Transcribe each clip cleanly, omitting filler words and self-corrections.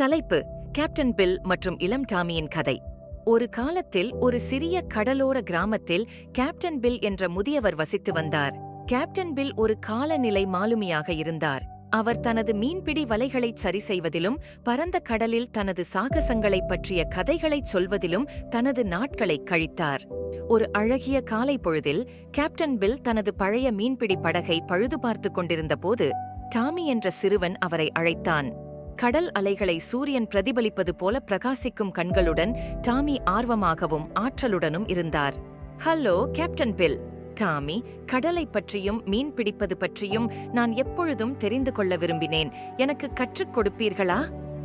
தலைப்பு: captain bill மற்றும் இளம் டாமியின் கதை. ஒரு காலத்தில் ஒரு சிறிய கடலோர கிராமத்தில் கேப்டன் பில் என்ற முதியவர் வசித்து வந்தார். கேப்டன் பில் ஒரு காலநிலை மாலுமியாக இருந்தார். அவர் தனது மீன்பிடி வலைகளைச் சரி செய்வதிலும் பரந்த கடலில் தனது சாகசங்களைப் பற்றிய கதைகளைச் சொல்வதிலும் தனது நாட்களைக் கழித்தார். ஒரு அழகிய காலை பொழுதில் கேப்டன் பில் தனது பழைய மீன்பிடி படகை பழுது பார்த்துக் கொண்டிருந்தபோது டாமி என்ற சிறுவன் அவரை அழைத்தான். கடல் அலைகளை சூரியன் பிரதிபலிப்பது போல பிரகாசிக்கும் கண்களுடன் டாமி ஆர்வமாகவும் ஆற்றலுடனும் இருந்தார். Hello captain bill. டாமி: கடலை பற்றியும் மீன் பிடிப்பது பற்றியும் நான் எப்பொழுதும் தெரிந்து கொள்ள விரும்பினேன். எனக்கு கற்றுக் கொடுப்பீர்களா?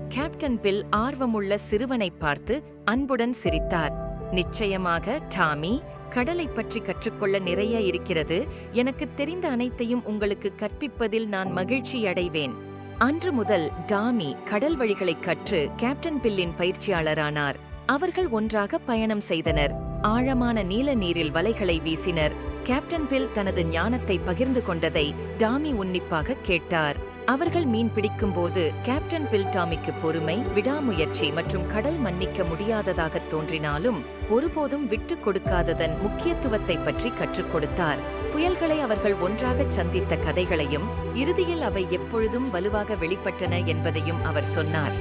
கேப்டன் பில் ஆர்வமுள்ள சிறுவனை பார்த்து அன்புடன் சிரித்தார். நிச்சயமாக டாமி, கடலை பற்றி கற்றுக்கொள்ள நிறைய இருக்கிறது. எனக்கு தெரிந்த அனைத்தையும் உங்களுக்கு கற்பிப்பதில் நான் மகிழ்ச்சியடைவேன். அன்று முதல் டாமி கடல் வழிகளை கற்று கேப்டன் பில்லின் பயிற்சியாளரானார். அவர்கள் ஒன்றாக பயணம் செய்தனர். ஆழமான நீல நீரில் வலைகளை வீசினர். கேப்டன் பில் தனது ஞானத்தை பகிர்ந்து கொண்டதை டாமி உன்னிப்பாக கேட்டார். அவர்கள் மீன் பிடிக்கும்போது கேப்டன் பில் டாமிக்கு பொறுமை, விடாமுயற்சி மற்றும் கடல் மன்னிக்க முடியாததாக தோன்றினாலும் ஒருபோதும் விட்டுக் கொடுக்காததன் முக்கியத்துவத்தை பற்றி கற்றுக் கொடுத்தார். புயல்களை அவர்கள் ஒன்றாக சந்தித்த கதைகளையும் இறுதியில் அவை எப்பொழுதும் வலுவாக வெளிப்பட்டன என்பதையும் அவர் சொன்னார்.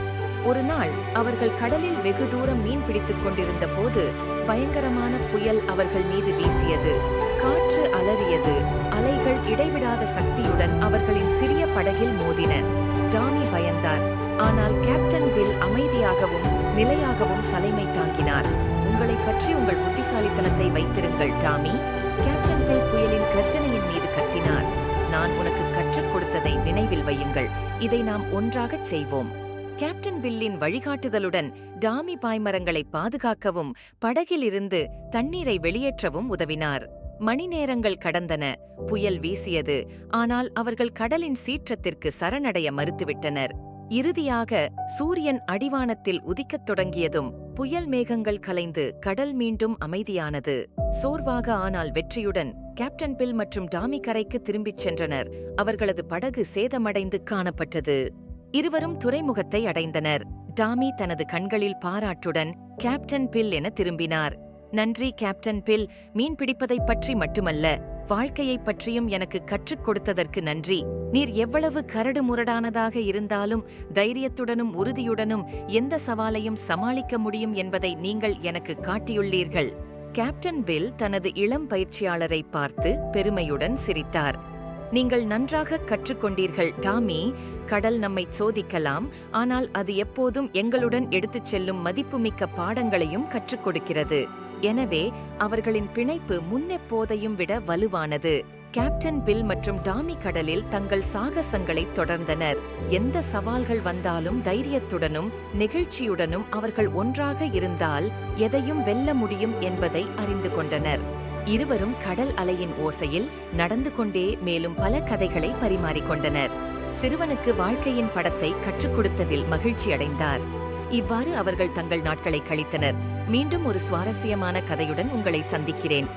ஒரு நாள் அவர்கள் கடலில் வெகு தூரம் மீன் பிடித்துக் கொண்டிருந்த போது பயங்கரமான புயல் அவர்கள் மீது வீசியது. காற்று அலறியது. அலைகள் இடைவிடாத சக்தியுடன் அவர்களின் சிறிய படகில் மோதின. டாமி பயந்தார். ஆனால் கேப்டன் பில் அமைதியாகவும் நிலையாகவும் தலைமை தாங்கினார். உங்களைப் பற்றி உங்கள் புத்திசாலித்தனத்தை வைத்திருங்கள் டாமி. கேப்டன் பில் புயலின் கர்ஜனையின் மீது கத்தினார். நான் உனக்கு கற்றுக் கொடுத்ததை நினைவில் வையுங்கள். இதை நாம் ஒன்றாகச் செய்வோம். கேப்டன் பில்லின் வழிகாட்டுதலுடன் டாமி பாய்மரங்களை பாதுகாக்கவும் படகிலிருந்து தண்ணீரை வெளியேற்றவும் உதவினார். மணிநேரங்கள் கடந்தன. புயல் வீசியது. ஆனால் அவர்கள் கடலின் சீற்றத்திற்கு சரணடைய மறுத்துவிட்டனர். இறுதியாக சூரியன் அடிவானத்தில் உதிக்கத் தொடங்கியதும் புயல் மேகங்கள் கலைந்து கடல் மீண்டும் அமைதியானது. சோர்வாக ஆனால் வெற்றியுடன் கேப்டன் பில் மற்றும் டாமி கரைக்கு திரும்பிச் சென்றனர். அவர்களது படகு சேதமடைந்து காணப்பட்டது. இருவரும் துறைமுகத்தை அடைந்தனர். டாமி தனது கண்களில் பாராட்டுடன் கேப்டன் பில் என திரும்பினார். நன்றி கேப்டன் பில். மீன் பிடிப்பதைப் பற்றி மட்டுமல்ல, வாழ்க்கையைப் பற்றியும் எனக்கு கற்றுக் கொடுத்ததற்கு நன்றி. நீர் எவ்வளவு கரடு முரடானதாக இருந்தாலும் தைரியத்துடனும் உறுதியுடனும் எந்த சவாலையும் சமாளிக்க முடியும் என்பதை நீங்கள் எனக்கு காட்டியுள்ளீர்கள். கேப்டன் பில் தனது இளம் பயிற்சியாளரை பார்த்து பெருமையுடன் சிரித்தார். நீங்கள் நன்றாக கற்றுக்கொண்டீர்கள் டாமி. கடல் நம்மை சோதிக்கலாம், ஆனால் அது எப்போதும் எங்களுடன் எடுத்துச் செல்லும் மதிப்புமிக்க பாடங்களையும் கற்றுக் கொடுக்கிறது. எனவே அவர்களின் பிணைப்பு முன்னெப்போதையும் விட வலுவானது. கேப்டன் பில் மற்றும் டாமி கடலில் தங்கள் சாகசங்களை தொடர்ந்தனர். எந்த சவால்கள் வந்தாலும் தைரியத்துடனும் நெகிழ்ச்சியுடனும் அவர்கள் ஒன்றாக இருந்தால் எதையும் வெல்ல முடியும் என்பதை அறிந்து கொண்டனர். இருவரும் கடல் அலையின் ஓசையில் நடந்து கொண்டே மேலும் பல கதைகளை பரிமாறிக்கொண்டனர். சிறுவனுக்கு வாழ்க்கையின் படத்தை கற்றுக் கொடுத்ததில் மகிழ்ச்சி அடைந்தார். இவ்வாறு அவர்கள் தங்கள் நாட்களை கழித்தனர். மீண்டும் ஒரு சுவாரஸ்யமான கதையுடன் உங்களை சந்திக்கிறேன்.